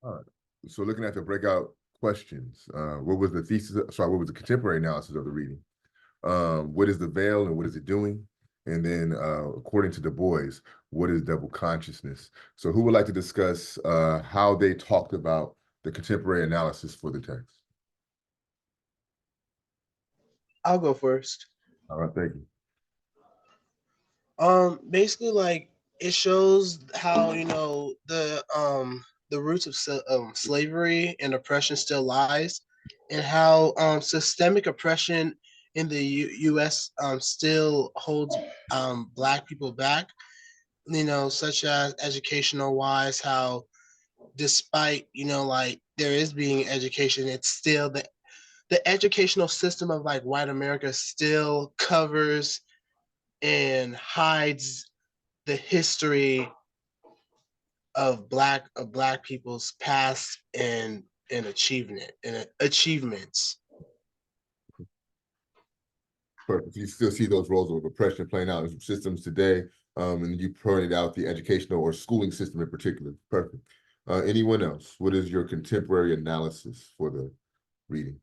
All right. So looking at the breakout questions, what was the thesis? Sorry, what was the contemporary analysis of the reading? What is the veil and what is it doing? And then, according to Du Bois, what is double consciousness? So, who would like to discuss how they talked about the contemporary analysis for the text? I'll go first. All right, thank you. Basically, like it shows how the roots of slavery and oppression still lies, and how systemic oppression in the U.S. Still holds Black people back. You know, such as educational wise, how despite like there is being education, it's still the educational system of like white America still covers and hides the history of black people's past and achievements. Perfect. You still see those roles of oppression playing out in systems today, and you pointed out the educational or schooling system in particular. Perfect. Anyone else? What is your contemporary analysis for the reading?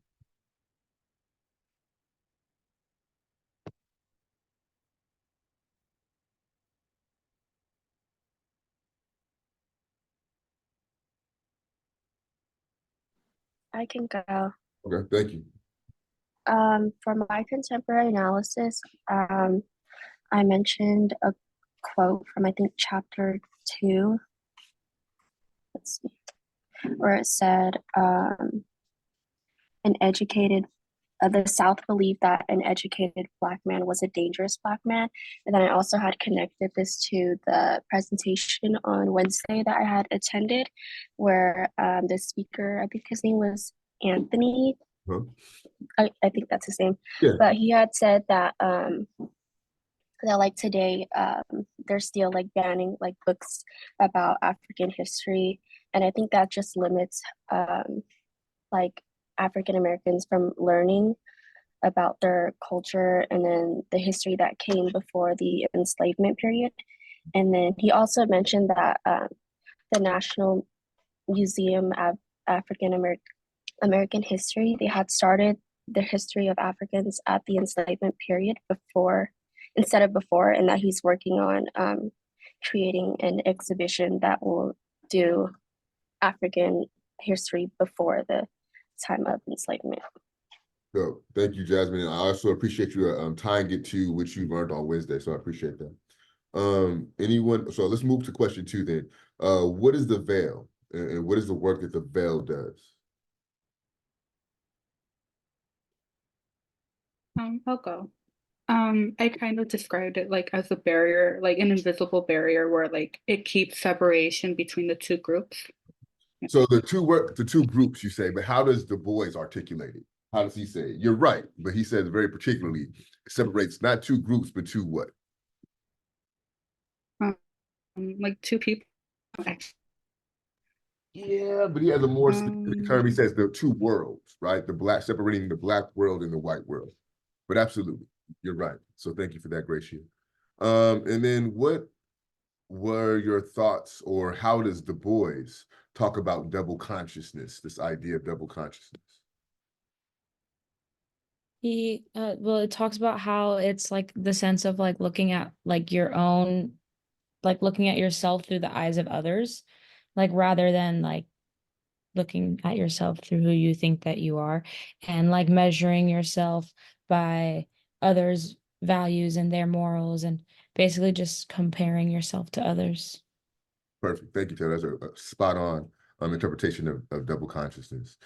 I can go. Okay, thank you. For my contemporary analysis, I mentioned a quote from I think chapter 2. Let's see, where it said, "An educated." The South believed that an educated Black man was a dangerous Black man. And then I also had connected this to the presentation on Wednesday that I had attended, where the speaker, I think his name was Anthony. Huh? I think that's his name. Yeah. But he had said that like today they're still like banning like books about African history, and I think that just limits like African Americans from learning about their culture and then the history that came before the enslavement period. And then he also mentioned that the National Museum of African American History, they had started the history of Africans at the enslavement period before, instead of before, and that he's working on creating an exhibition that will do African history before the time of enslavement. So thank you, Jasmine. I also appreciate you tying it to what you learned on Wednesday. So I appreciate that. Anyone? So let's move to question 2 then. What is the veil, and what is the work that the veil does? I'll go. I kind of described it like as a barrier, like an invisible barrier where like it keeps separation between the two groups. So the two groups you say, but how does Du Bois articulate it? How does he say it? You're right, but he says very particularly it separates not two groups, but two what? Like two people. Yeah, but he has a more specific term. He says the two worlds, right? Separating the Black world and the white world. But absolutely, you're right. So thank you for that, Gracia. And then what were your thoughts, or how does Du Bois talk about double consciousness, this idea of double consciousness? Well, it talks about how it's like the sense of like looking at like your own, like looking at yourself through the eyes of others, like rather than like looking at yourself through who you think that you are, and like measuring yourself by others' values and their morals, and basically just comparing yourself to others. Perfect. Thank you, Taylor. That's a spot on interpretation of double consciousness.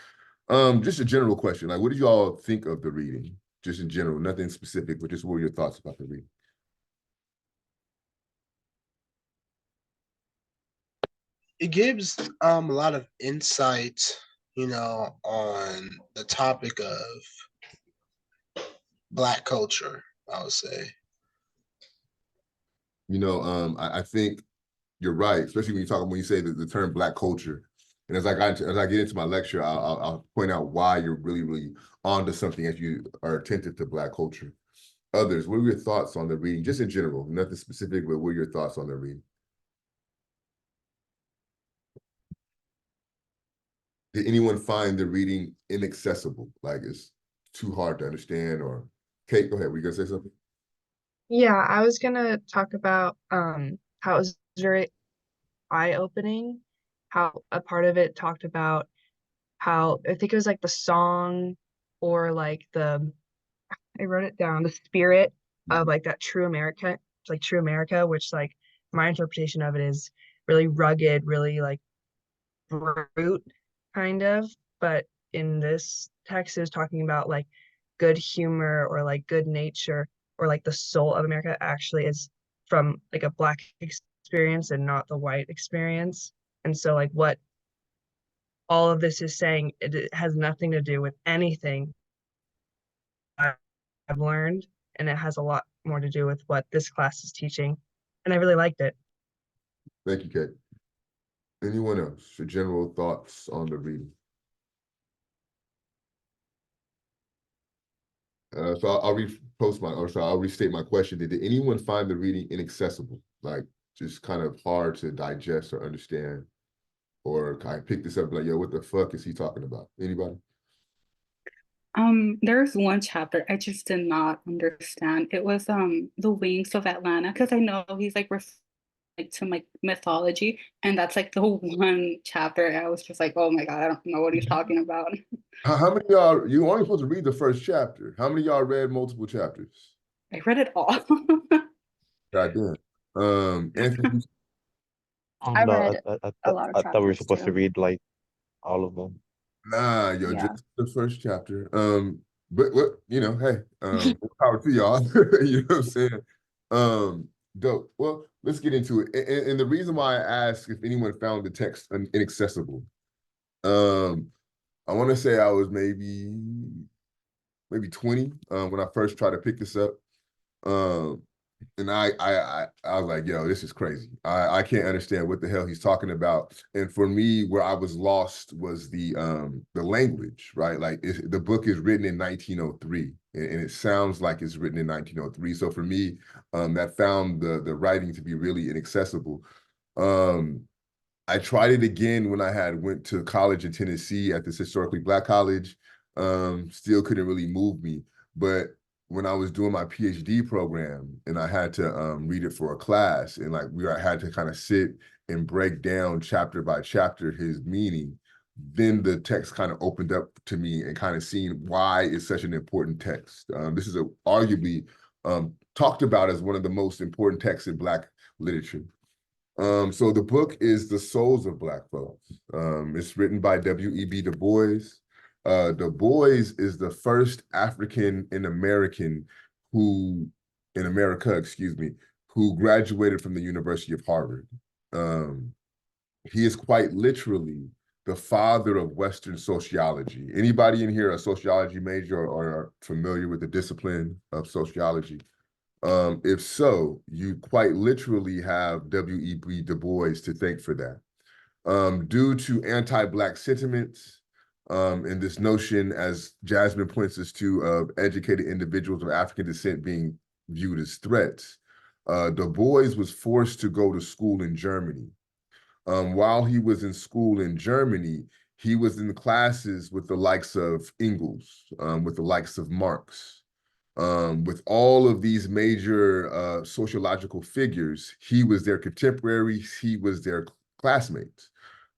Just a general question, like what did you all think of the reading? Just in general, nothing specific, but just what were your thoughts about the reading? It gives a lot of insight, on the topic of Black culture, I would say. I think you're right, especially when you say the term Black culture. And as I get into my lecture, I'll point out why you're really, really onto something as you are attentive to Black culture. Others, what are your thoughts on the reading, just in general, nothing specific, but what are your thoughts on the reading? Did anyone find the reading inaccessible? Like it's too hard to understand? Or Kate, go ahead. Were you gonna say something? Yeah, I was gonna talk about how it was very eye-opening, how a part of it talked about how I think it was like the song or like the I wrote it down, the spirit of like that true America, like true America, which like my interpretation of it is really rugged, really like brute kind of. But in this text, it was talking about like good humor or like good nature or like the soul of America actually is from like a black experience and not the white experience. And so like what all of this is saying, it has nothing to do with anything I've learned, and it has a lot more to do with what this class is teaching. And I really liked it. Thank you, Kate. Anyone else? Your general thoughts on the reading? So I'll repost my, or sorry, I'll restate my question. Did anyone find the reading inaccessible? Like just kind of hard to digest or understand? Or I picked this up like, yo, what the fuck is he talking about? Anybody? There's one chapter I just did not understand. It was the wings of Atlanta, because I know he's like like to like mythology, and that's like the one chapter I was just like, oh my God, I don't know what he's talking about. How many y'all, you only supposed to read the first chapter. How many y'all read multiple chapters? I read it all. God damn. Anthony, I No, read a lot of I thought we were chapters supposed to too. read like all of them. nah, yo, Yeah. just the first chapter. But what, you know, hey, more power to y'all. You know what I'm saying? Dope. Well, let's get into it. And the reason why I asked if anyone found the text inaccessible, um, I want to say I was maybe 20 when I first tried to pick this up. Um, and I was like, yo, this is crazy. I can't understand what the hell he's talking about. And for me, where I was lost was the language, right? Like the book is written in 1903, and it sounds like it's written in 1903. So for me, that found the writing to be really inaccessible. Um, I tried it again when I had went to college in Tennessee at this historically black college. Still couldn't really move me. But when I was doing my PhD program and I had to read it for a class, and like I had to kind of sit and break down chapter by chapter his meaning, then the text kind of opened up to me and kind of seeing why it's such an important text. This is arguably talked about as one of the most important texts in Black literature. So the book is The Souls of Black Folks. It's written by W.E.B. Du Bois. Du Bois is the first African American in America, excuse me, who graduated from the University of Harvard. He is quite literally the father of Western sociology. Anybody in here a sociology major or are familiar with the discipline of sociology? If so, you quite literally have W.E.B. Du Bois to thank for that. Due to anti-Black sentiments and this notion, as Jasmine points us to, of educated individuals of African descent being viewed as threats, Du Bois was forced to go to school in Germany. While he was in school in Germany, he was in classes with the likes of Engels, with the likes of Marx. With all of these major sociological figures, he was their contemporary, he was their classmate.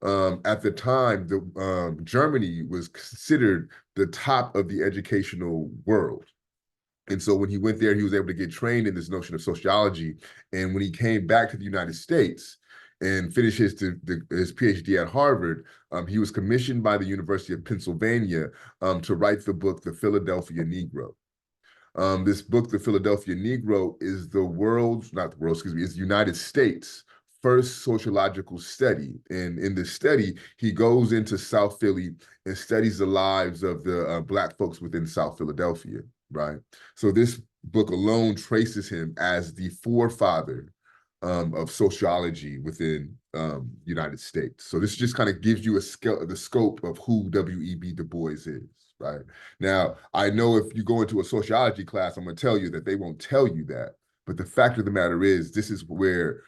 At the time, Germany was considered the top of the educational world. And so when he went there, he was able to get trained in this notion of sociology. And when he came back to the United States and finished his PhD at Harvard, he was commissioned by the University of Pennsylvania to write the book, The Philadelphia Negro. This book, The Philadelphia Negro, is not the world, excuse me, is the United States' first sociological study. And in this study, he goes into South Philly and studies the lives of the Black folks within South Philadelphia, right? So this book alone traces him as the forefather of sociology within the United States. So this just kind of gives you the scope of who W.E.B. Du Bois is, right? Now, I know if you go into a sociology class, I'm going to tell you that they won't tell you that. But the fact of the matter is, this is where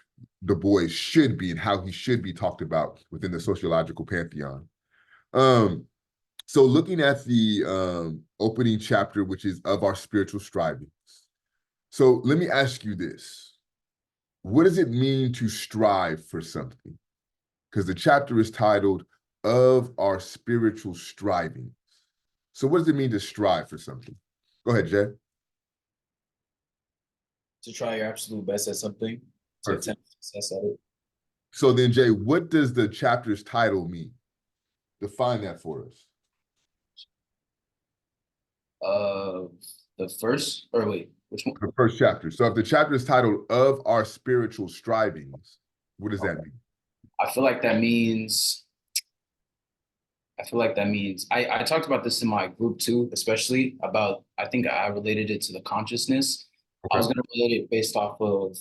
Du Bois should be and how he should be talked about within the sociological pantheon. So looking at the opening chapter, which is of our spiritual strivings. So let me ask you this. What does it mean to strive for something? Because the chapter is titled Of Our Spiritual Strivings. So what does it mean to strive for something? Go ahead, Jay. To try your absolute best at something, to Perfect. attempt success at it. So then, Jay, what does the chapter's title mean? Define that for us. The first, or wait, which one? The first chapter. So if the chapter is titled Of Our Spiritual Strivings, what does that mean? I feel like that means, I talked about this in my group too, especially about, I think I related it to the consciousness. I was Okay. going to relate it based off of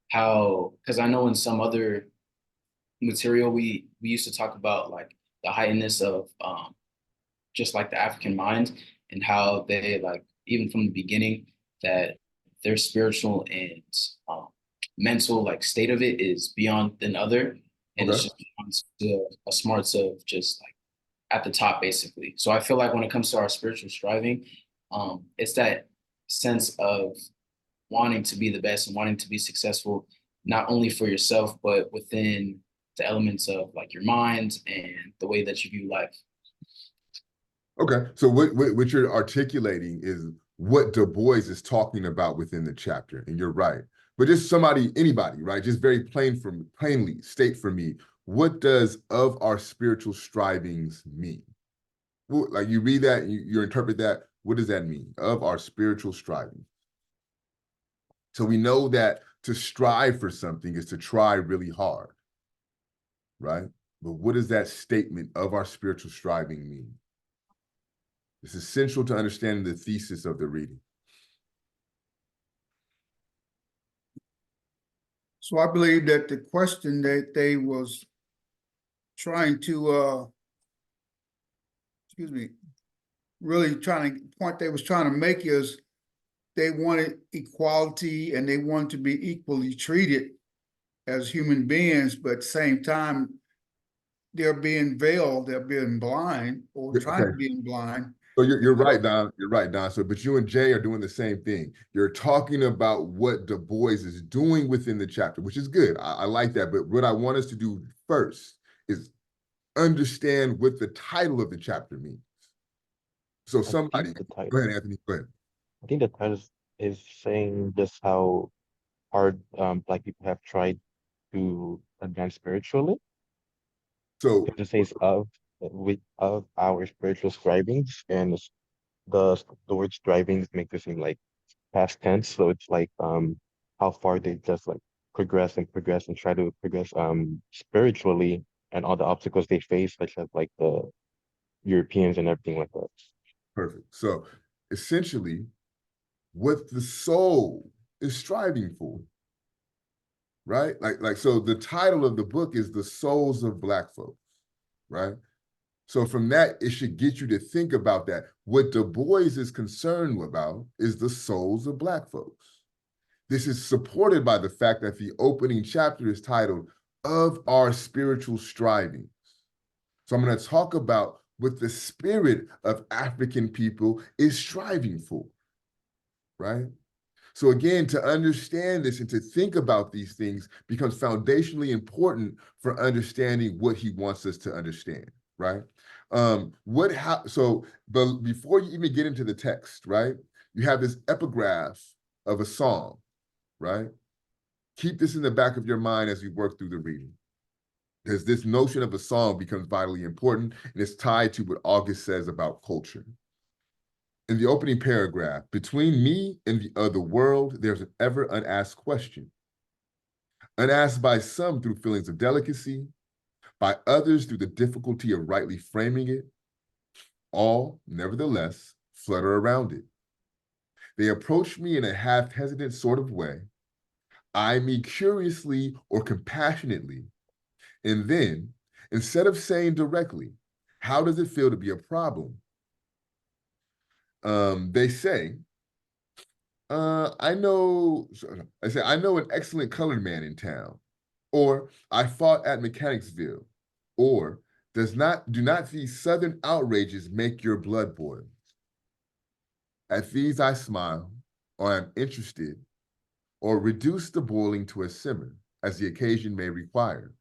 how, because I know in some other material we used to talk about like the heightenedness of just like the African mind, and how they, like, even from the beginning, that their spiritual and mental like state of it is beyond than other, and it's Okay. just a smarts of just like at the top basically. So I feel like when it comes to our spiritual striving, it's that sense of wanting to be the best and wanting to be successful, not only for yourself but within the elements of like your mind and the way that you view life. Okay. So what you're articulating is what Du Bois is talking about within the chapter, and you're right. But just anybody, right? Just very plainly state for me, what does of our spiritual strivings mean? Well, like you read that, you interpret that. What does that mean? Of our spiritual striving. So we know that to strive for something is to try really hard, right? But what does that statement of our spiritual striving mean? It's essential to understanding the thesis of the reading. So I believe that the question that they was trying to, really point they was trying to make is they wanted equality and they wanted to be equally treated as human beings, but at the same time, they're being veiled, they're being blind or trying to be blind. So you're right, Don. You're right, Don. So, but you and Jay are doing the same thing. You're talking about what Du Bois is doing within the chapter, which is good. I like that. But what I want us to do first is understand what the title of the chapter means. So somebody, go ahead, Anthony. Go ahead. I think the title is saying just how hard Black people have tried to advance spiritually. So Because it says of our spiritual strivings, and the word strivings makes it seem like past tense. So it's like how far they just like progress and try to progress spiritually, and all the obstacles they face, such as like the Europeans and everything like that. perfect. So essentially, what the soul is striving for, right? Like so the title of the book is The Souls of Black Folks, right? So from that, it should get you to think about that. What Du Bois is concerned about is the souls of Black folks. This is supported by the fact that the opening chapter is titled Of Our Spiritual Strivings. So I'm going to talk about what the spirit of African people is striving for, right? So again, to understand this and to think about these things becomes foundationally important for understanding what he wants us to understand, right? But before you even get into the text, right? You have this epigraph of a song, right? Keep this in the back of your mind as we work through the reading. Because this notion of a song becomes vitally important, and it's tied to what August says about culture. In the opening paragraph, between me and the other world, there's an ever unasked question. Unasked by some through feelings of delicacy, by others through the difficulty of rightly framing it, all, nevertheless, flutter around it. They approach me in a half-hesitant sort of way, eye me curiously or compassionately, and then, instead of saying directly, how does it feel to be a problem? They say, I know an excellent colored man in town, or I fought at Mechanicsville, or Do not these Southern outrages make your blood boil? At these I smile, or am interested, or reduce the boiling to a simmer, as the occasion may require.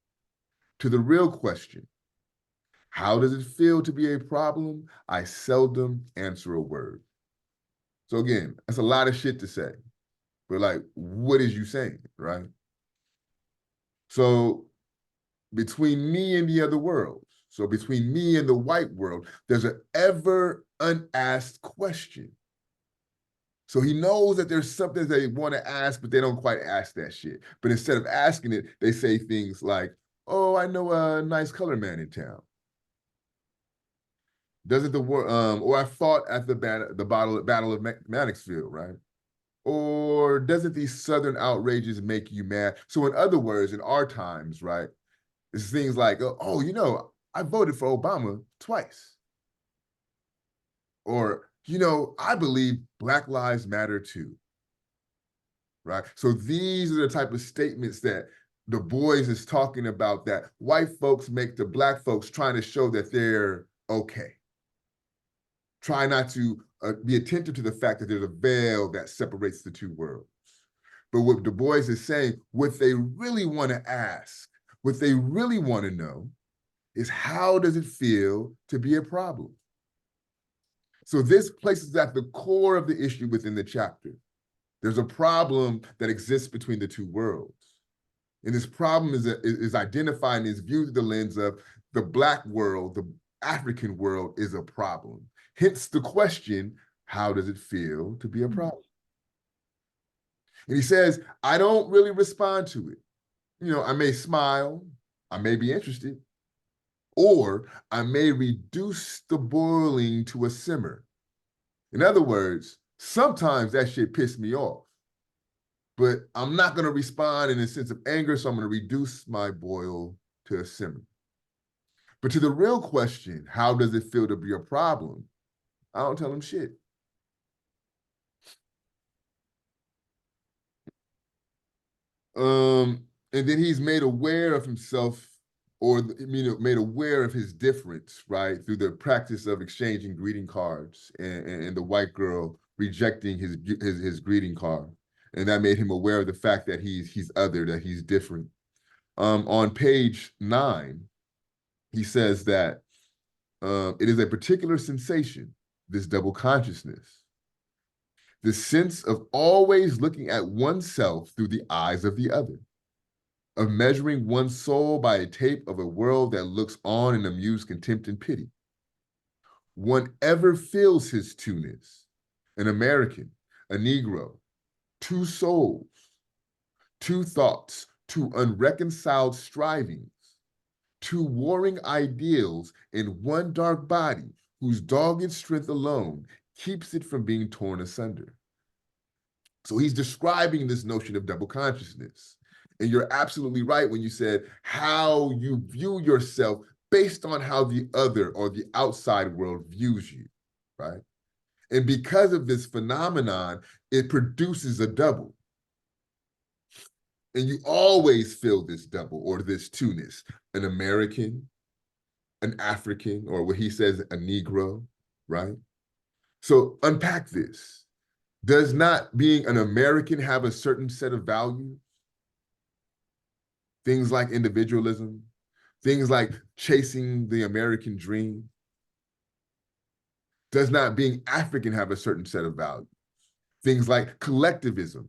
To the real question, how does it feel to be a problem? I seldom answer a word. So again, that's a lot of shit to say. But like, what is you saying, right? So between me and the other worlds, so between me and the white world, there's an ever unasked question. So he knows that there's something they want to ask, but they don't quite ask that shit. But instead of asking it, they say things like, oh, I know a nice color man in town. Doesn't the war, or I fought at the battle of Mannixfield, right? Or doesn't these Southern outrages make you mad? So in other words, in our times, right, it's things like, oh, you know, I voted for Obama twice. Or, you know, I believe Black Lives Matter too, right? So these are the type of statements that Du Bois is talking about that white folks make to Black folks trying to show that they're okay. Try not to be attentive to the fact that there's a veil that separates the two worlds. But what Du Bois is saying, what they really want to ask, what they really want to know is how does it feel to be a problem? So this places at the core of the issue within the chapter. There's a problem that exists between the two worlds. And this problem is identified and is viewed through the lens of the Black world, the African world is a problem. Hence the question, how does it feel to be a problem? And he says, I don't really respond to it. You know, I may smile, I may be interested, or I may reduce the boiling to a simmer. In other words, sometimes that shit pissed me off, but I'm not going to respond in a sense of anger, so I'm going to reduce my boil to a simmer. But to the real question, how does it feel to be a problem? I don't tell him shit. And then he's made aware of himself, or made aware of his difference, right, through the practice of exchanging greeting cards and the white girl rejecting his greeting card, and that made him aware of the fact that he's other, that he's different. On page 9, he says that it is a particular sensation, this double consciousness, the sense of always looking at oneself through the eyes of the other, of measuring one's soul by a tape of a world that looks on in amused contempt and pity. One ever feels his two-ness, an American, a Negro, two souls, two thoughts, two unreconciled strivings, two warring ideals in one dark body whose dogged strength alone keeps it from being torn asunder. So he's describing this notion of double consciousness. And you're absolutely right when you said how you view yourself based on how the other or the outside world views you, right? And because of this phenomenon, it produces a double. And you always feel this double or this two-ness, an American, an African, or what he says, a Negro, right? So unpack this. Does not being an American have a certain set of values? Things like individualism, things like chasing the American dream. Does not being African have a certain set of values? Things like collectivism,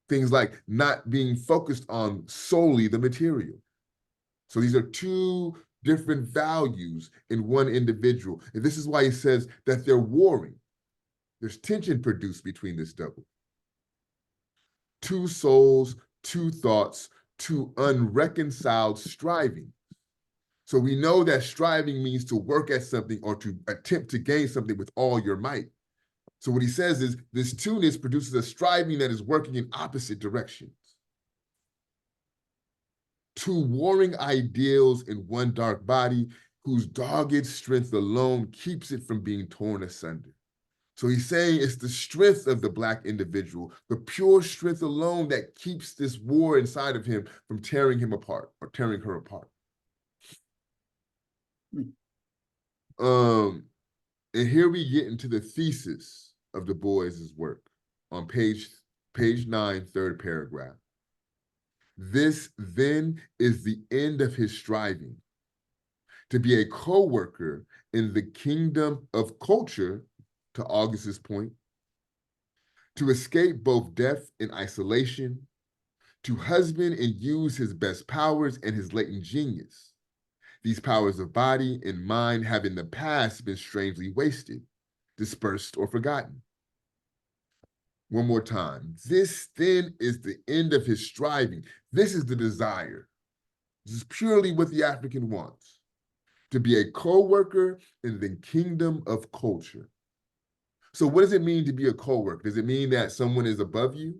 things like not being focused on solely the material. So these are two different values in one individual. And this is why he says that they're warring. There's tension produced between this double. Two souls, two thoughts, two unreconciled striving. So we know that striving means to work at something or to attempt to gain something with all your might. So what he says is this two-ness produces a striving that is working in opposite directions. Two warring ideals in one dark body whose dogged strength alone keeps it from being torn asunder. So he's saying it's the strength of the Black individual, the pure strength alone that keeps this war inside of him from tearing him apart or tearing her apart. And here we get into the thesis of Du Bois's work on page 9, third paragraph. This then is the end of his striving to be a co-worker in the kingdom of culture, to August's point, to escape both death and isolation, to husband and use his best powers and his latent genius. These powers of body and mind have in the past been strangely wasted, dispersed, or forgotten. One more time. This then is the end of his striving. This is the desire. This is purely what the African wants. To be a co-worker in the kingdom of culture. So what does it mean to be a co-worker? Does it mean that someone is above you?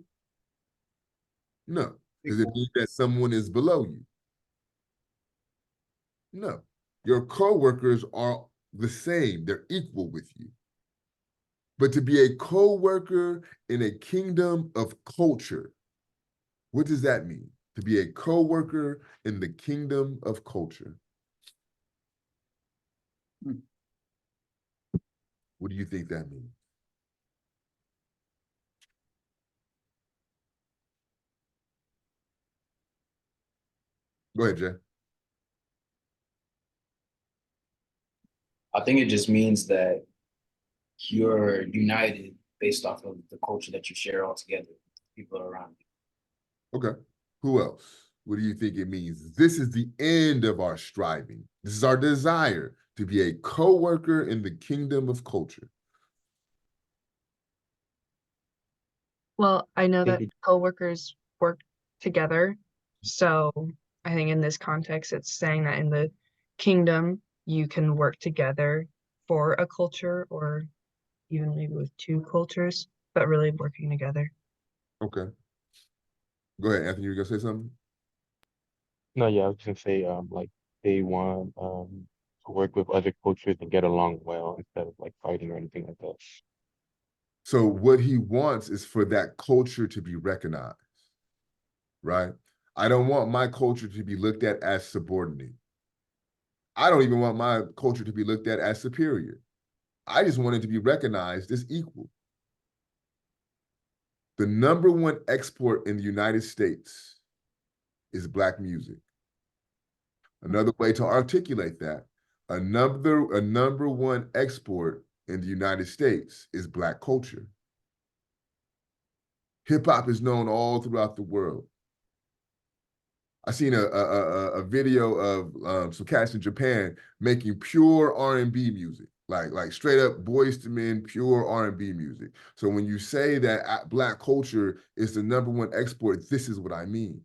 No. Does it mean that someone is below you? No. Your co-workers are the same. They're equal with you. But to be a co-worker in a kingdom of culture, what does that mean? To be a co-worker in the kingdom of culture. What do you think that means? Go ahead, Jay. I think it just means that you're united based off of the culture that you share all together, people around you. Okay. Who else? What do you think it means? This is the end of our striving. This is our desire to be a co-worker in the kingdom of culture. Well, I know that coworkers work together. So I think in this context, it's saying that in the kingdom, you can work together for a culture or even maybe with two cultures, but really working together. Okay. Go ahead, Anthony, you were gonna say something? No, yeah, I was gonna say, like they want to work with other cultures and get along well instead of like fighting or anything like that. So what he wants is for that culture to be recognized, right? I don't want my culture to be looked at as subordinate. I don't even want my culture to be looked at as superior. I just want it to be recognized as equal. The number one export in the United States is Black music. Another way to articulate that, a number one export in the United States is Black culture. Hip hop is known all throughout the world. I seen a video of some cats in Japan making pure R&B music, like straight up Boys to Men, pure R&B music. So when you say that Black culture is the number one export, this is what I mean.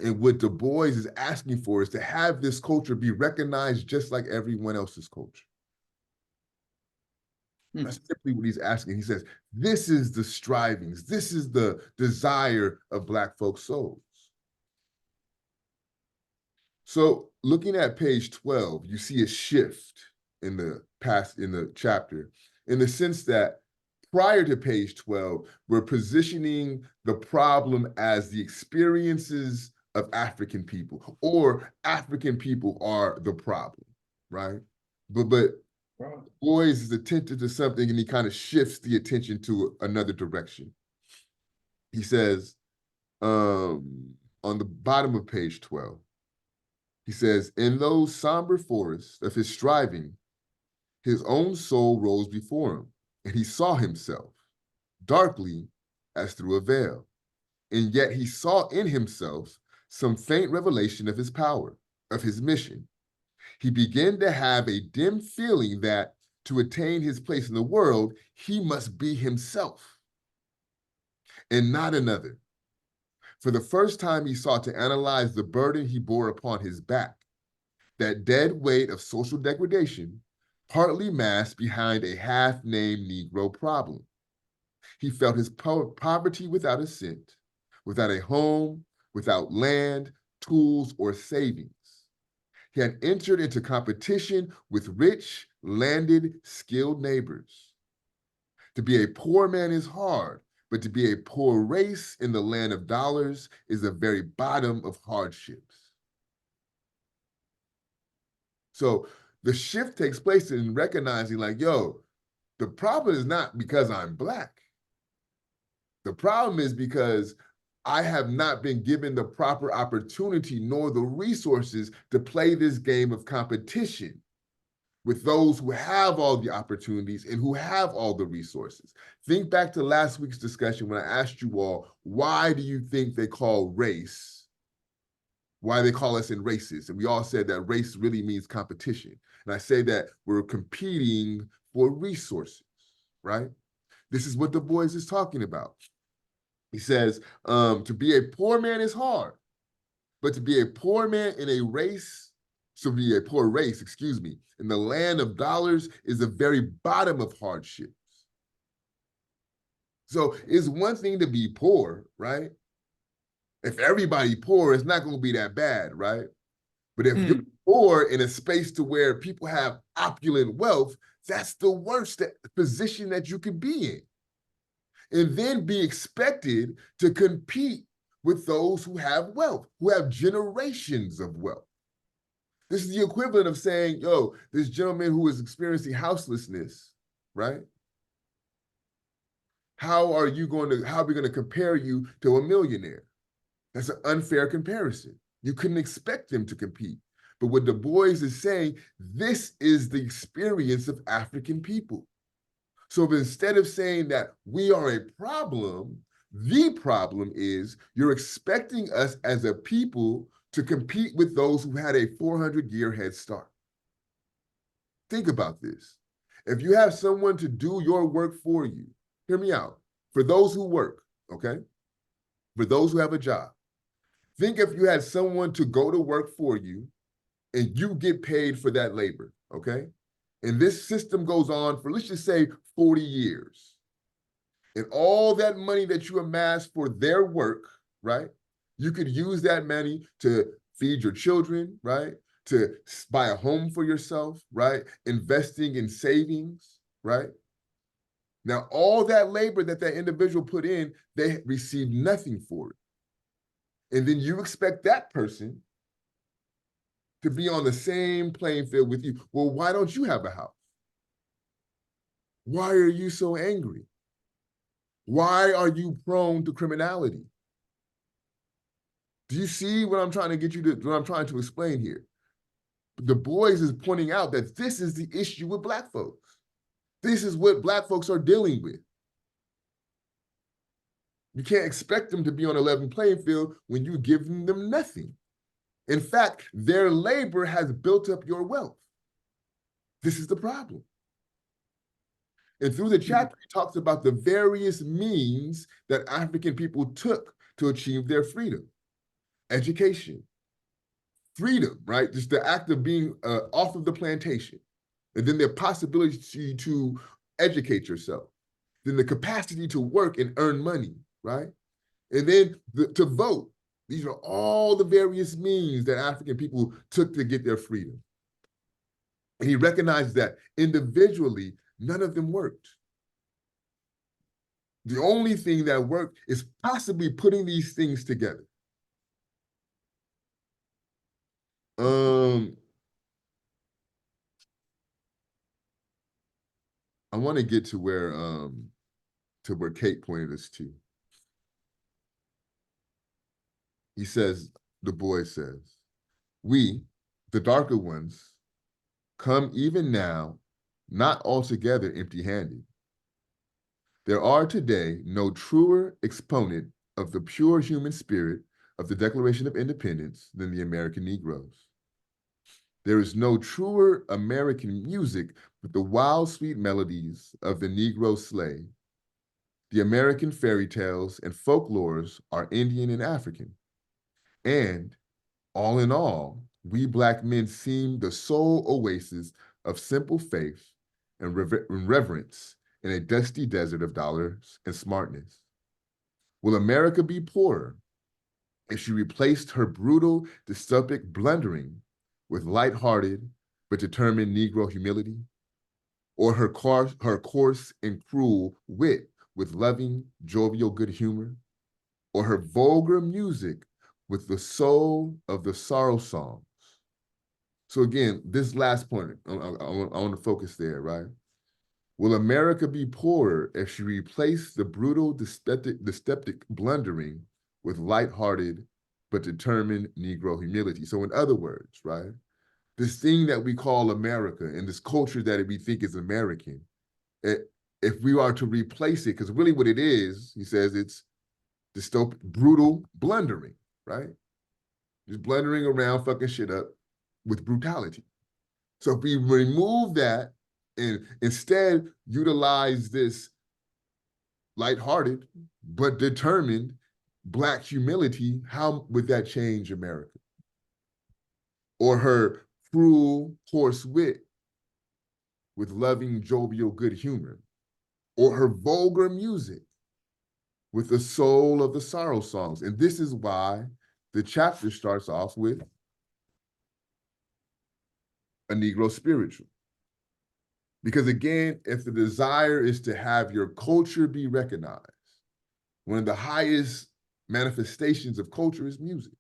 And what Du Bois is asking for is to have this culture be recognized just like everyone else's culture. That's simply what he's asking. He says, this is the strivings, this is the desire of Black folks' souls. So looking at page 12, you see a shift in the chapter, in the sense that prior to page 12, we're positioning the problem as the experiences of African people, or African people are the problem, right? But Boys is attentive to something and he kind of shifts the attention to another direction. He says, on the bottom of page 12, he says, in those somber forests of his striving, his own soul rose before him, and he saw himself, darkly as through a veil. And yet he saw in himself some faint revelation of his power, of his mission. He began to have a dim feeling that to attain his place in the world, he must be himself and not another. For the first time, he sought to analyze the burden he bore upon his back, that dead weight of social degradation, partly masked behind a half-named Negro problem. He felt his poverty without a cent, without a home, without land, tools, or savings. He had entered into competition with rich, landed, skilled neighbors. To be a poor man is hard, but to be a poor race in the land of dollars is the very bottom of hardships. So the shift takes place in recognizing like, yo, the problem is not because I'm Black. The problem is because I have not been given the proper opportunity nor the resources to play this game of competition with those who have all the opportunities and who have all the resources. Think back to last week's discussion when I asked you all, why do you think they call race, why they call us in races? And we all said that race really means competition. And I say that we're competing for resources, right? This is what Du Bois is talking about. He says, to be a poor man is hard, but to be a poor man in a race, to be a poor race, excuse me, in the land of dollars is the very bottom of hardships. So it's one thing to be poor, right? If everybody poor, it's not going to be that bad, right? But if you're poor in a space to where people have opulent wealth, that's the worst position that you could be in. And then be expected to compete with those who have wealth, who have generations of wealth. This is the equivalent of saying, yo, this gentleman who is experiencing houselessness, right? How are we going to compare you to a millionaire? That's an unfair comparison. You couldn't expect them to compete. But what Du Bois is saying, this is the experience of African people. So instead of saying that we are a problem, the problem is you're expecting us as a people to compete with those who had a 400-year head start. Think about this. If you have someone to do your work for you, hear me out. For those who work, okay? For those who have a job, think if you had someone to go to work for you and you get paid for that labor, okay? And this system goes on for, let's just say, 40 years. And all that money that you amass for their work, right? You could use that money to feed your children, right? To buy a home for yourself, right? Investing in savings, right? Now, all that labor that individual put in, they received nothing for it. And then you expect that person to be on the same playing field with you. Well, why don't you have a house? Why are you so angry? Why are you prone to criminality? Do you see what I'm trying to get you to, what I'm trying to explain here? Du Bois is pointing out that this is the issue with Black folks. This is what Black folks are dealing with. You can't expect them to be on a level playing field when you're giving them nothing. In fact, their labor has built up your wealth. This is the problem. And through the chapter, he talks about the various means that African people took to achieve their freedom. Education, freedom, right? Just the act of being off of the plantation. And then the possibility to educate yourself. Then the capacity to work and earn money, right? And then to vote. These are all the various means that African people took to get their freedom. And he recognized that individually, none of them worked. The only thing that worked is possibly putting these things together. I want to get to where Kate pointed us to. He says, Du Bois says, we, the darker ones, come even now, not altogether empty-handed. There are today no truer exponent of the pure human spirit of the Declaration of Independence than the American Negroes. There is no truer American music with the wild, sweet melodies of the Negro sleigh. The American fairy tales and folklores are Indian and African. And all in all, we Black men seem the sole oasis of simple faith and reverence in a dusty desert of dollars and smartness. Will America be poorer if she replaced her brutal, dystopic blundering with lighthearted but determined Negro humility? Or her coarse and cruel wit with loving, jovial good humor? Or her vulgar music with the soul of the sorrow songs? So again, this last point, I want to focus there, right? Will America be poorer if she replaced the brutal, dyspeptic blundering with lighthearted but determined Negro humility? So in other words, right, this thing that we call America and this culture that we think is American, if we are to replace it, because really what it is, he says it's dystopic, brutal blundering, right? Just blundering around, fucking shit up with brutality. So if we remove that and instead utilize this lighthearted but determined Black humility, how would that change America? Or her cruel, coarse wit with loving, jovial good humor, or her vulgar music with the soul of the sorrow songs. And this is why the chapter starts off with a Negro spiritual. Because again, if the desire is to have your culture be recognized, one of the highest manifestations of culture is music.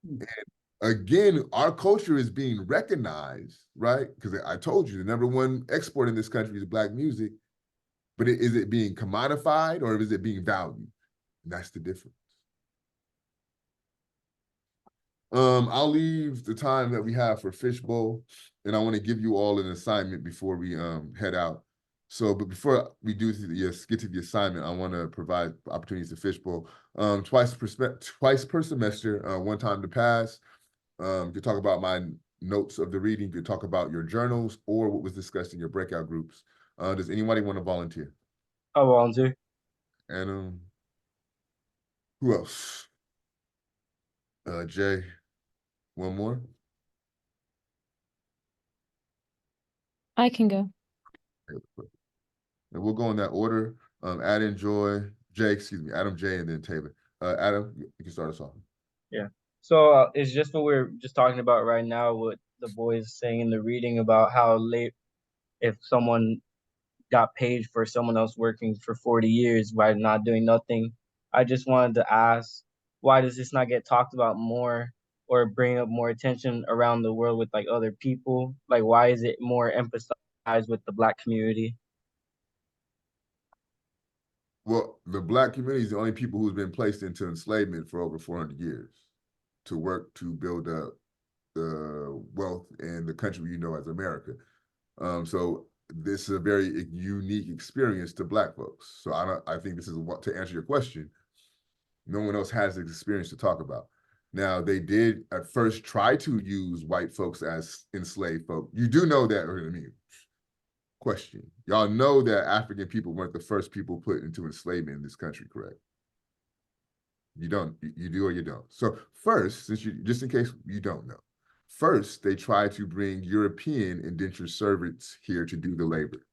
And again, our culture is being recognized, right? Because I told you the number one export in this country is Black music, but is it being commodified or is it being valued? And that's the difference. I'll leave the time that we have for Fishbowl, and I want to give you all an assignment before we head out. So, but before we do get to the assignment, I want to provide opportunities to Fishbowl. Twice per semester, one time to pass. You could talk about my notes of the reading. You could talk about your journals or what was discussed in your breakout groups. Does anybody want to volunteer? I'll volunteer. And who else? Jay, one more. I can go. And we'll go in that order. Adam, Adam, Jay, and then Taylor. Adam, you can start us off. Yeah. So it's just what we're just talking about right now, what the boys saying in the reading about how late if someone got paid for someone else working for 40 years by not doing nothing. I just wanted to ask, why does this not get talked about more or bring up more attention around the world with like other people? Like, why is it more emphasized with the Black community? Well, the Black community is the only people who's been placed into enslavement for over 400 years to work to build up the wealth in the country you know as America. So this is a very unique experience to Black folks. So I think this is what, to answer your question, no one else has this experience to talk about. Now, they did at first try to use white folks as enslaved folk. You do know that, or I mean, question. Y'all know that African people weren't the first people put into enslavement in this country, correct? You don't, you do or you don't. So first, just in case you don't know, first they tried to bring European indentured servants here to do the labor.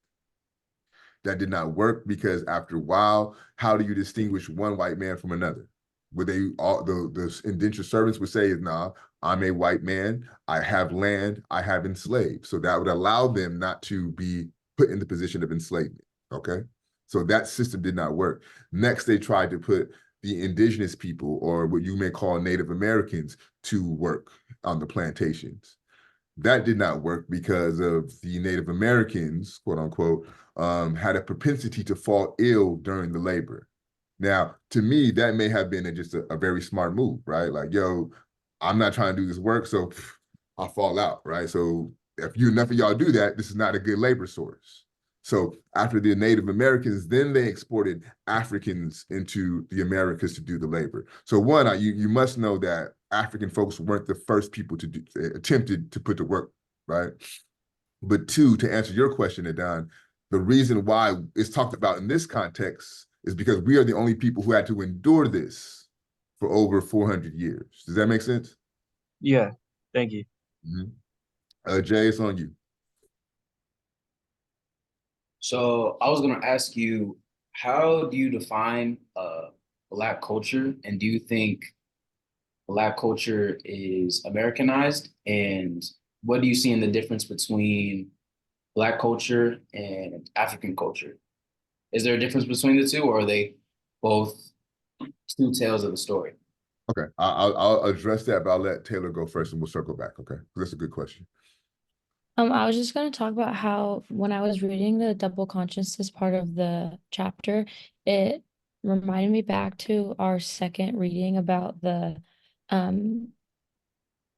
That did not work because after a while, how do you distinguish one white man from another? Would they all the indentured servants would say, nah, I'm a white man, I have land, I have enslaved. So that would allow them not to be put in the position of enslavement. Okay. So that system did not work. Next, they tried to put the indigenous people, or what you may call Native Americans, to work on the plantations. That did not work because of the Native Americans, quote unquote, had a propensity to fall ill during the labor. Now, to me, that may have been just a very smart move, right? Like, yo, I'm not trying to do this work, so I'll fall out, right? So if enough of y'all do that, this is not a good labor source. So after the Native Americans, then they exported Africans into the Americas to do the labor. So one, you must know that African folks weren't the first people to attempted to put to work, right? But two, to answer your question, Adon, the reason why it's talked about in this context is because we are the only people who had to endure this for over 400 years. Does that make sense? Yeah, thank you. Mm-hmm. Jay, it's on you. So I was going to ask you, how do you define Black culture? And do you think Black culture is Americanized? And what do you see in the difference between Black culture and African culture? Is there a difference between the two, or are they both two tales of the story? Okay, I'll address that, but I'll let Taylor go first, and we'll circle back. Okay, that's a good question. I was just going to talk about how when I was reading the double consciousness part of the chapter, it reminded me back to our second reading about um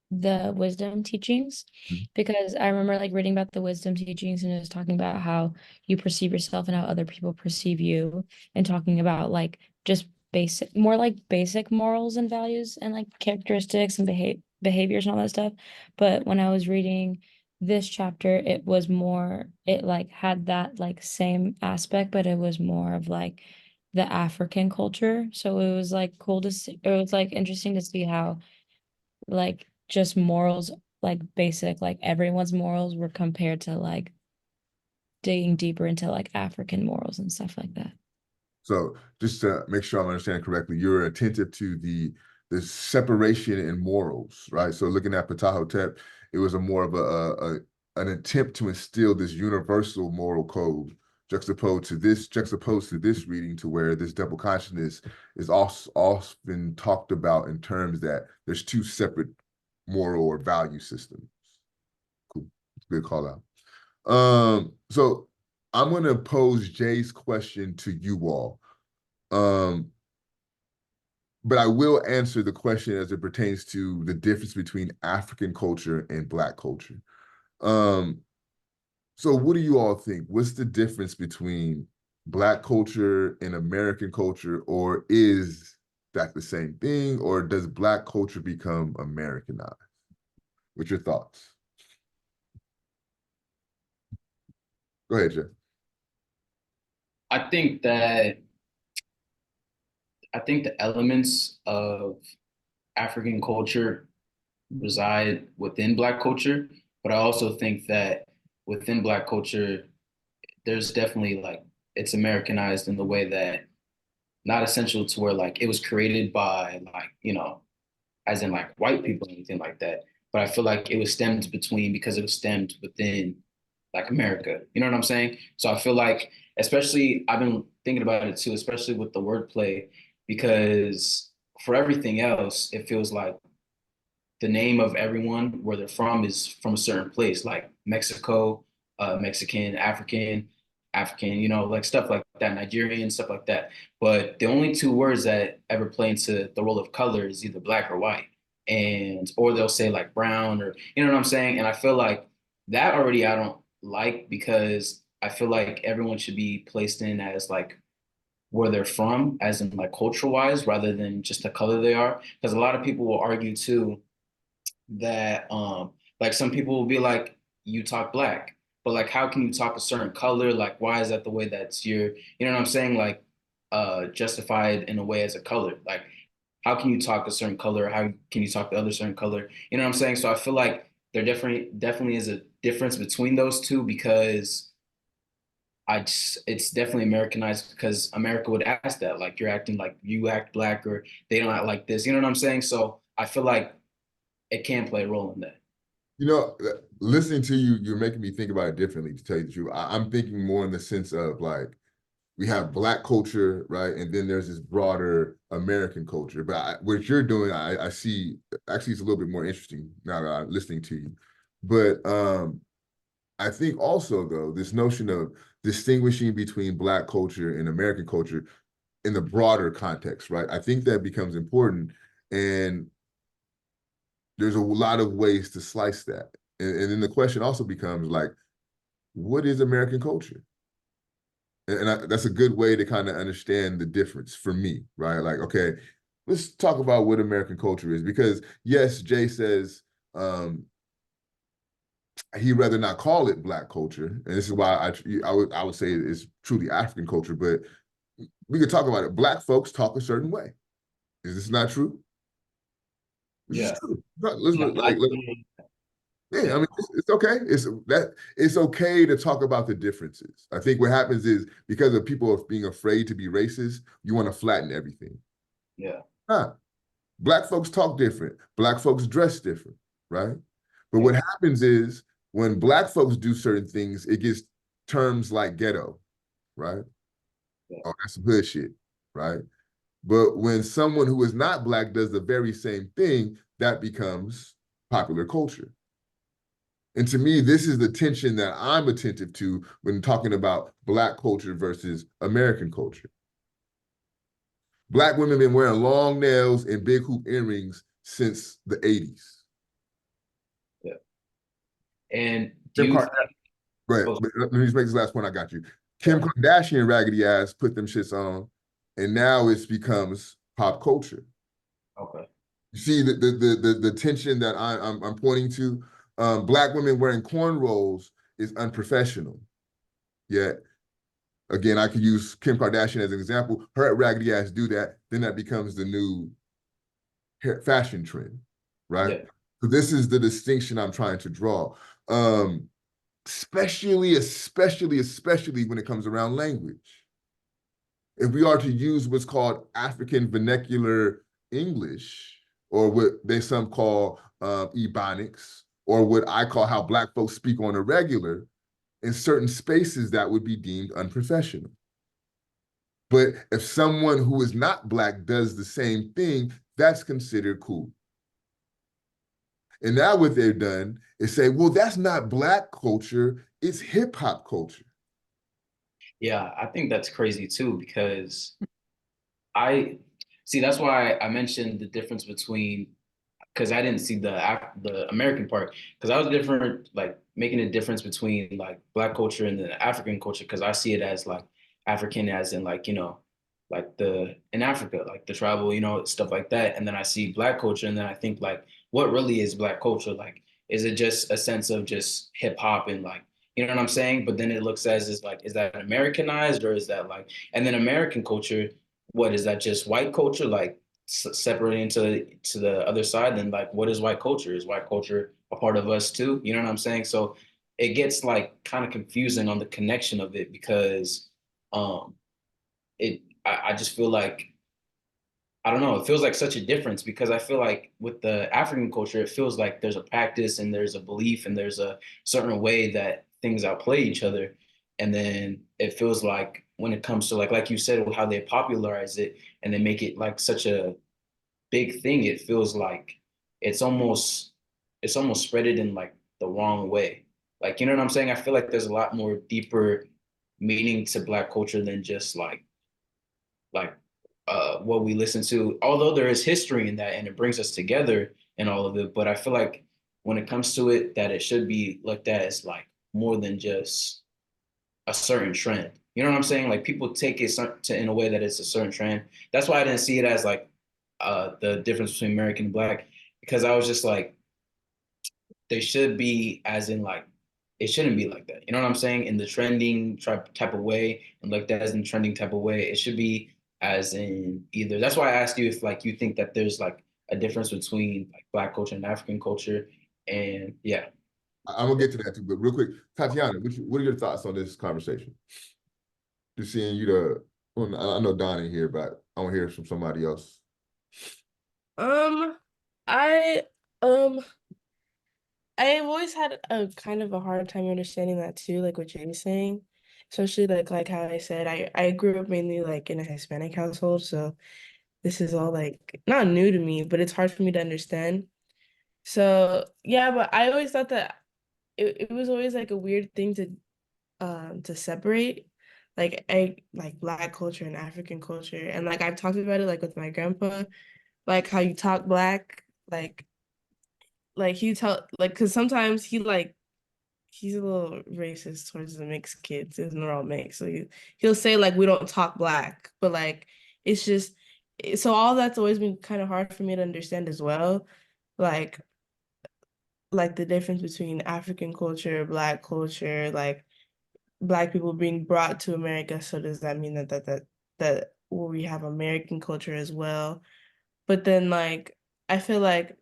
the wisdom teachings, Mhm. because I remember like reading about the wisdom teachings, and it was talking about how you perceive yourself and how other people perceive you, and talking about like just basic, more like basic morals and values and like characteristics and behaviors and all that stuff. But when I was reading this chapter, it was more, it like had that like same aspect, but it was more of like the African culture. So it was like cool to see, it was like interesting to see how like just morals, like basic, like everyone's morals were compared to like digging deeper into like African morals and stuff like that. So just to make sure I'm understanding correctly, you're attentive to the separation in morals, right? So looking at Ptahhotep, it was a more of an attempt to instill this universal moral code juxtaposed to this reading, to where this double consciousness is also often talked about in terms that there's two separate moral or value systems. Cool. Good call out. So I'm going to pose Jay's question to you all. But I will answer the question as it pertains to the difference between African culture and Black culture. Um, so what do you all think? What's the difference between Black culture and American culture, or is that the same thing, or does Black culture become Americanized? What's your thoughts? Go ahead, Jay. I think that I think the elements of African culture reside within Black culture, but I also think that within Black culture, there's definitely like it's Americanized in the way that not essential to where like it was created by like, as in like white people or anything like that. But I feel like it was stemmed between because it was stemmed within like America. You know what I'm saying? So I feel like, especially I've been thinking about it too, especially with the wordplay, because for everything else, it feels like the name of everyone where they're from is from a certain place, like Mexico, Mexican, African, like stuff like that, Nigerian, stuff like that. But the only two words that ever play into the role of color is either black or white. And or they'll say like brown or you know what I'm saying? And I feel like that already I don't like because I feel like everyone should be placed in as like where they're from, as in like cultural wise, rather than just the color they are. Because a lot of people will argue too that like some people will be like you talk black but like how can you talk a certain color, like why is that the way that's your, you know what I'm saying, like justified in a way as a color, like how can you talk a certain color, how can you talk the other certain color, you know what I'm saying? So I feel like there definitely is a difference between those two because it's definitely Americanized because America would ask that, like you're acting like you act black or they don't act like this, you know what I'm saying? So I feel like it can play a role in that. Listening to you, you're making me think about it differently, to tell you the truth. I'm thinking more in the sense of like, we have Black culture, right? And then there's this broader American culture. But what you're doing, I see, actually, it's a little bit more interesting now that I'm listening to you. But I think also, though, this notion of distinguishing between Black culture and American culture in the broader context, right? I think that becomes important. And there's a lot of ways to slice that. And then the question also becomes like, what is American culture? And that's a good way to kind of understand the difference for me, right? Like, okay, let's talk about what American culture is, because yes, Jay says he'd rather not call it Black culture, and this is why I would say it's truly African culture. But we could talk about it. Black folks talk a certain way. Is this not true? This is Yeah. true. No, Yeah, I yeah. mean, it's okay. It's okay to talk about the differences. I think what happens is because of people of being afraid to be racist, you want to flatten everything. Yeah. Huh. Black folks talk different. Black folks dress different, right? But Yeah. what happens is when Black folks do certain things, it gets terms like ghetto, right? Yeah. Oh, that's some hood shit, right? But when someone who is not Black does the very same thing, that becomes popular culture. And to me, this is the tension that I'm attentive to when talking about Black culture versus American culture. Black women have been wearing long nails and big hoop earrings since the 80s. Yeah. And do Kim you Kardashian, right, oh, but let me just make this last point, I got you. Kim Kardashian raggedy ass put them shits on, and now it becomes pop culture. okay. You see the tension that I'm pointing to. Black women wearing cornrows is unprofessional. Yet again, I could use Kim Kardashian as an example. Her raggedy ass do that, then that becomes the new fashion trend, right? Yeah. So this is the distinction I'm trying to draw. Especially when it comes around language. If we are to use what's called African vernacular English, or what they some call Ebonics, or what I call how Black folks speak on a regular, in certain spaces that would be deemed unprofessional. But if someone who is not Black does the same thing, that's considered cool. And now what they've done is say, well, that's not Black culture, it's hip hop culture. Yeah, I think that's crazy too, because I see that's why I mentioned the difference between, because I didn't see the American part, because I was different, like making a difference between like Black culture and the African culture, because I see it as like African as in like, like the in Africa, like the tribal, stuff like that. And then I see Black culture, and then I think like, what really is Black culture? Like, is it just a sense of just hip hop and like, you know what I'm saying? But then it looks as is like, is that Americanized, or is that like, and then American culture, what is that, just white culture? Like separating to the other side, then like, what is white culture? Is white culture a part of us too? You know what I'm saying? So it gets like kind of confusing on the connection of it, because I just feel like, I don't know, it feels like such a difference, because I feel like with the African culture, it feels like there's a practice and there's a belief and there's a certain way that things outplay each other. And then it feels like when it comes to like you said, how they popularize it and they make it like such a big thing, it feels like it's almost it's almost spread it in like the wrong way. Like, you know what I'm saying? I feel like there's a lot more deeper meaning to Black culture than just like what we listen to. Although there is history in that and it brings us together and all of it, but I feel like when it comes to it, that it should be looked at as like more than just a certain trend. You know what I'm saying? Like people take it in a way that it's a certain trend. That's why I didn't see it as like the difference between American and Black, because I was just like, they should be as in like, it shouldn't be like that. You know what I'm saying? In the trending type of way, and like that as in trending type of way, it should be as in either. That's why I asked you if like you think that there's like a difference between like Black culture and African culture. And yeah. I'm gonna get to that too, but real quick, Tatiana, what are your thoughts on this conversation? Just seeing you well, I know Don in here, but I want to hear from somebody else. I um I've always had a kind of a hard time understanding that too, like what Jay's saying. Especially like how I said, I grew up mainly like in a Hispanic household, so this is all like not new to me, but it's hard for me to understand. So yeah, but I always thought that it was always like a weird thing to separate. Like I like Black culture and African culture. And like I've talked about it like with my grandpa, like how you talk Black, like he tell like because sometimes he's a little racist towards the mixed kids, and they're all mixed. So he'll say like we don't talk Black, but like it's just so all that's always been kind of hard for me to understand as well. Like the difference between African culture, Black culture, like Black people being brought to America. So does that mean that we have American culture as well? But then like I feel like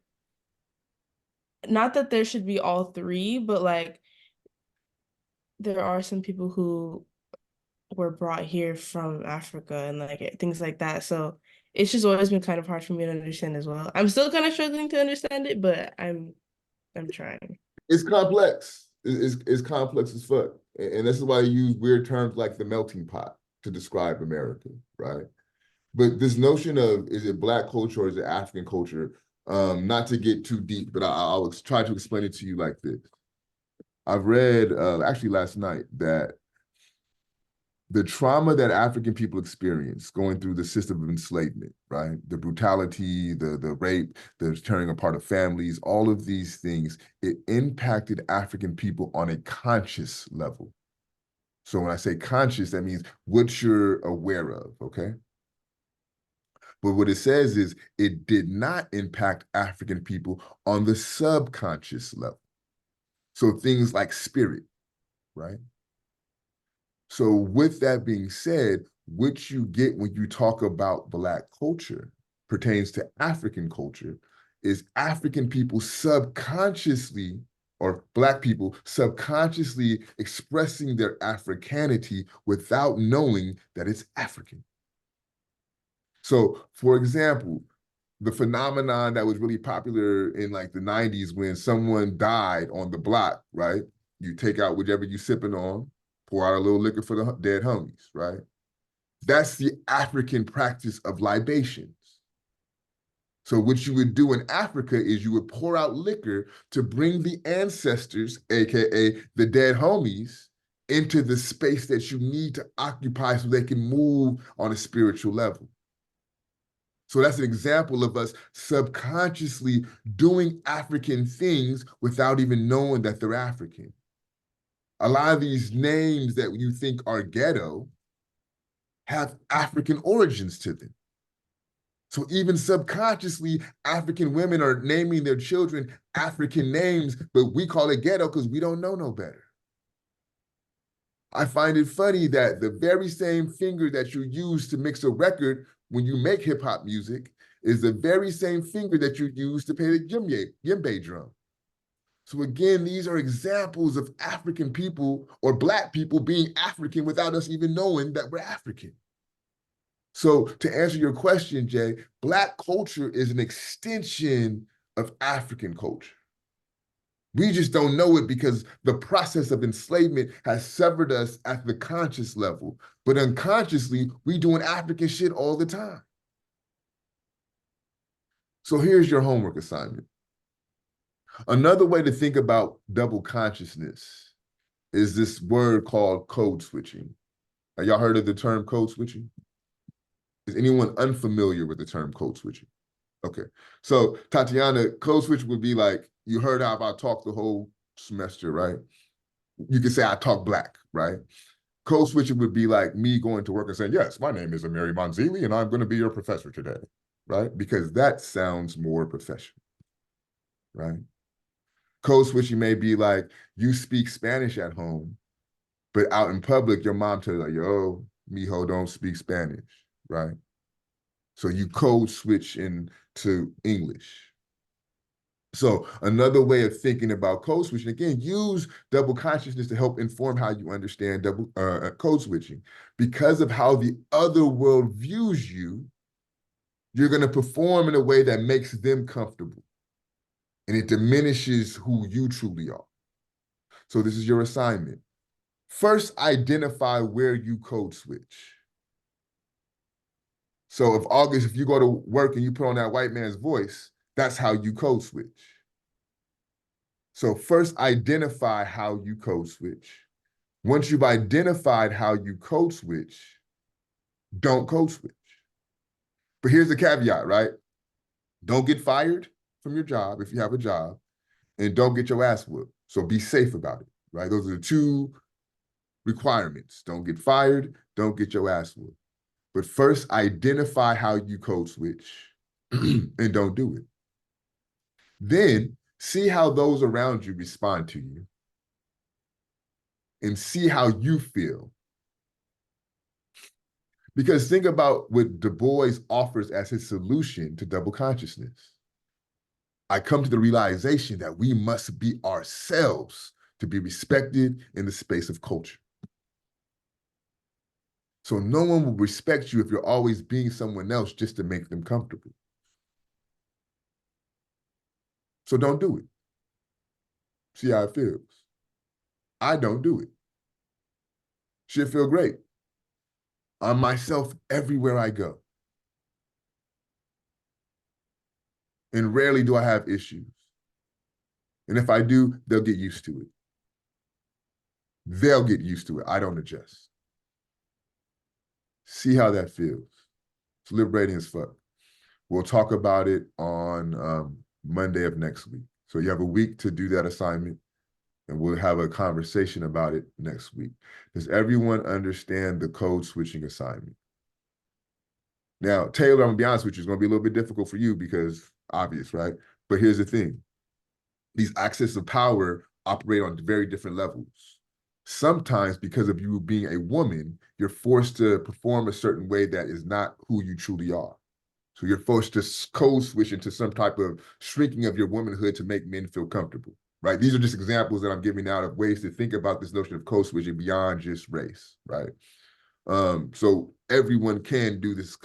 not that there should be all three, but like there are some people who were brought here from Africa and like things like that. So it's just always been kind of hard for me to understand as well. I'm still kind of struggling to understand it, but I'm trying. It's complex. It's complex as fuck. And this is why I use weird terms like the melting pot to describe America, right? But this notion of, is it Black culture or is it African culture? Not to get too deep, but I'll try to explain it to you like this. I've read, actually last night, that the trauma that African people experience going through the system of enslavement, right? The brutality, the rape, the tearing apart of families, all of these things, it impacted African people on a conscious level. So when I say conscious, that means what you're aware of, okay? But what it says is it did not impact African people on the subconscious level. So things like spirit, right? So with that being said, what you get when you talk about Black culture pertains to African culture is African people subconsciously, or Black people subconsciously expressing their Africanity without knowing that it's African. So, for example, the phenomenon that was really popular in like the 90s when someone died on the block, right? You take out whatever you sipping on, pour out a little liquor for the dead homies, right? That's the African practice of libations. So what you would do in Africa is you would pour out liquor to bring the ancestors, AKA the dead homies, into the space that you need to occupy so they can move on a spiritual level. So that's an example of us subconsciously doing African things without even knowing that they're African. A lot of these names that you think are ghetto have African origins to them. So even subconsciously, African women are naming their children African names, but we call it ghetto because we don't know no better. I find it funny that the very same finger that you use to mix a record when you make hip hop music is the very same finger that you use to play the djembe drum. So again, these are examples of African people or Black people being African without us even knowing that we're African. So to answer your question, Jay, Black culture is an extension of African culture. We just don't know it because the process of enslavement has severed us at the conscious level. But unconsciously, we doing African shit all the time. So here's your homework assignment. Another way to think about double consciousness is this word called code switching. Have y'all heard of the term code switching? Is anyone unfamiliar with the term code switching? Okay. So Tatiana, code switch would be like, you heard how I talked the whole semester, right? You could say I talk Black, right? Code switching would be like me going to work and saying, yes, my name is Amiri Manzili and I'm going to be your professor today, right? Because that sounds more professional, right? Code switching may be like you speak Spanish at home, but out in public, your mom tells you, like, yo, mijo, don't speak Spanish, right? So you code switch into English. So another way of thinking about code switching, again, use double consciousness to help inform how you understand double code switching. Because of how the other world views you, you're going to perform in a way that makes them comfortable. And it diminishes who you truly are. So this is your assignment. First, identify where you code switch. So if you go to work and you put on that white man's voice, that's how you code switch. So first identify how you code switch. Once you've identified how you code switch, don't code switch. But here's the caveat, right? Don't get fired from your job if you have a job, and don't get your ass whooped. So be safe about it, right? Those are the two requirements. Don't get fired, don't get your ass whooped. But first identify how you code switch and don't do it. Then see how those around you respond to you and see how you feel. Because think about what Du Bois offers as his solution to double consciousness. I come to the realization that we must be ourselves to be respected in the space of culture. So no one will respect you if you're always being someone else just to make them comfortable. So don't do it. See how it feels. I don't do it. Should feel great. I'm myself everywhere I go. And rarely do I have issues. And if I do, they'll get used to it. They'll get used to it. I don't adjust. See how that feels. It's liberating as fuck. We'll talk about it on Monday of next week. So you have a week to do that assignment, and we'll have a conversation about it next week. Does everyone understand the code switching assignment? Now, Taylor, I'm gonna be honest with you, it's gonna be a little bit difficult for you because obvious, right? But here's the thing. These axes of power operate on very different levels. Sometimes because of you being a woman, you're forced to perform a certain way that is not who you truly are. So you're forced to code switch into some type of shrinking of your womanhood to make men feel comfortable, right? These are just examples that I'm giving out of ways to think about this notion of code switching beyond just race, right? So everyone can do this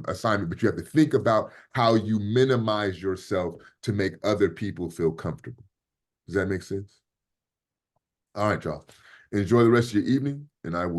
assignment, but you have to think about how you minimize yourself to make other people feel comfortable. Does that make sense? All right, y'all. Enjoy the rest of your evening, and I will